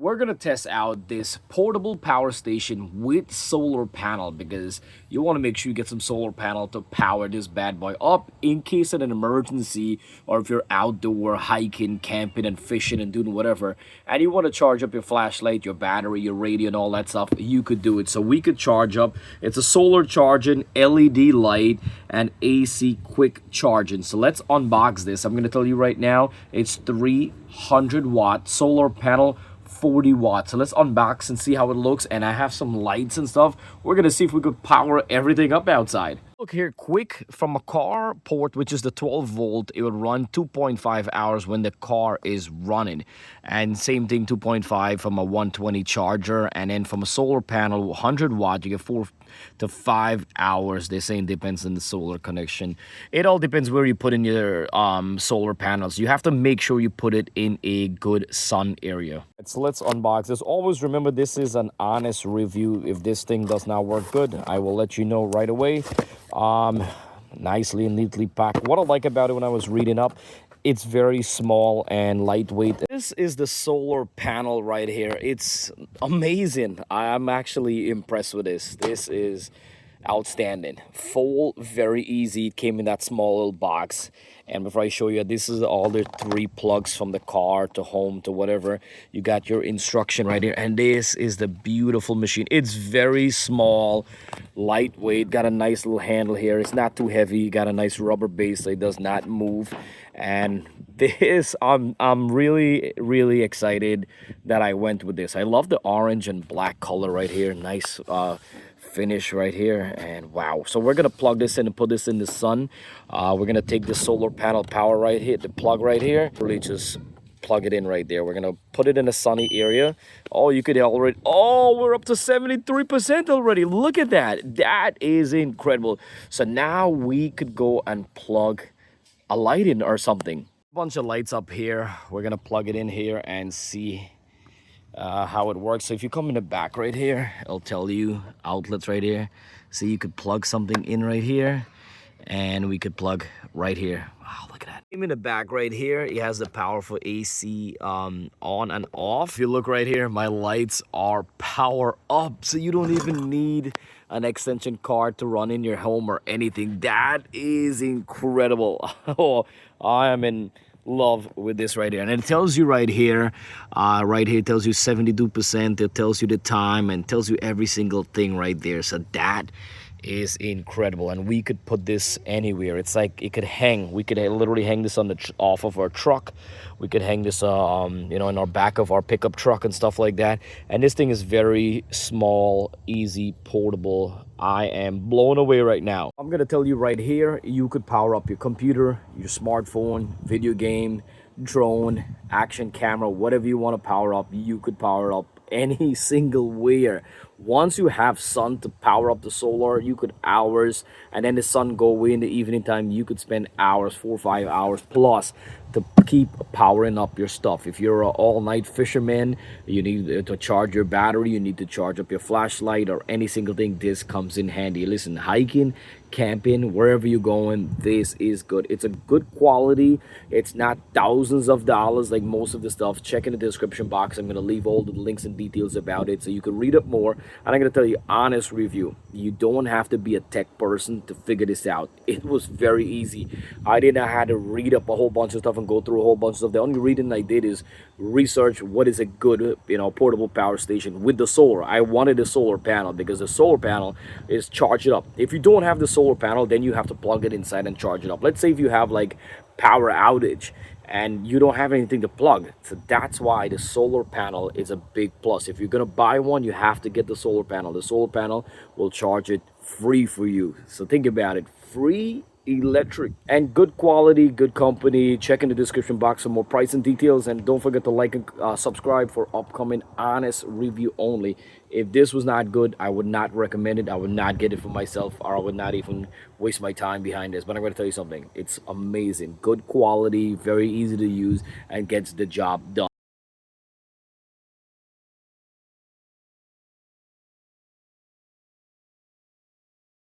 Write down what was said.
we're gonna test out this portable power station with solar panel because you want to make sure you get some solar panel to power this bad boy up in case of an emergency, or if you're outdoor hiking, camping and fishing and doing whatever, and you want to charge up your flashlight, your battery, your radio and all that stuff. You could do it. So we could charge up. It's a solar charging LED light and AC quick charging. So let's unbox this. I'm going to tell you right now, it's 300-watt solar panel, 40 watts. So let's unbox and see how it looks. And I have some lights and stuff. We're gonna see if we could power everything up outside. Look here, quick, from a car port, which is the 12-volt, it would run 2.5 hours when the car is running. And same thing, 2.5 from a 120 charger. And then from a solar panel, 100-watt, you get 4 to 5 hours. They're saying depends on the solar connection. It all depends where you put in your solar panels. You have to make sure you put it in a good sun area. So let's unbox this. Always remember, this is an honest review. If this thing does not work good, I will let you know right away. Nicely and neatly packed. What I like about it, when I was reading up, it's very small and lightweight. This is the solar panel right here. It's amazing. I'm actually impressed with this. This is outstanding. Fold very easy. It came in that small little box. And before I show you, this is all the 3 plugs from the car to home to whatever. You got your instruction right here. And this is the beautiful machine. It's very small, lightweight, got a nice little handle here. It's not too heavy. Got a nice rubber base so it does not move. And this, I'm really excited that I went with this. I love the orange and black color right here. Nice finish right here. And wow, so we're gonna plug this in and put this in the sun. We're gonna take the solar panel power right here, the plug right here, really just plug it in right there. We're gonna put it in a sunny area. Oh, you could already, oh, we're up to 73% already. Look at that. That is incredible. So now we could go and plug a light in or something. Bunch of lights up here. We're gonna plug it in here and see how it works. So if you come in the back right here, it'll tell you outlets right here. So you could plug something in right here, and we could plug right here. Wow, look at that. In the back right here, it has the power for AC on and off. If you look right here, my lights are power up, so you don't even need an extension cord to run in your home or anything. That is incredible. Oh, I am in love with this right here. And it tells you right here, it tells you 72%. It tells you the time and tells you every single thing right there. So that is incredible. And we could put this anywhere. It's like it could hang. We could literally hang this on the off of our truck. We could hang this in our back of our pickup truck and stuff like that. And this thing is very small, easy, portable. I am blown away right now. I'm gonna tell you right here, you could power up your computer, your smartphone, video game, drone, action camera, whatever you want to power up. You could power up any single where. Once you have sun to power up the solar, you could hours, and then the sun go away in the evening time, you could spend hours, 4 or 5 hours plus to keep powering up your stuff. If you're an all-night fisherman, you need to charge your battery, you need to charge up your flashlight or any single thing, this comes in handy. Listen, hiking, camping, wherever you're going, this is good. It's a good quality. It's not thousands of dollars like most of the stuff. Check in the description box. I'm going to leave all the links and details about it so you can read up more. And I'm going to tell you, honest review. You don't have to be a tech person to figure this out. It was very easy. I didn't have to read up a whole bunch of stuff and go through a whole bunch of stuff. The only reading I did is research what is a good, portable power station with the solar. I wanted a solar panel because the solar panel is charged up. If you don't have the solar panel, then you have to plug it inside and charge it up. Let's say if you have like power outage and you don't have anything to plug, so that's why the solar panel is a big plus. If you're gonna buy one, you have to get the solar panel. The solar panel will charge it free for you. So think about it, free electric and good quality, good company. Check in the description box for more price and details, and don't forget to like and subscribe for upcoming honest review only. If this was not good, I would not recommend it. I would not get it for myself, or I would not even waste my time behind this. But I'm going to tell you something, it's amazing, good quality, very easy to use, and gets the job done.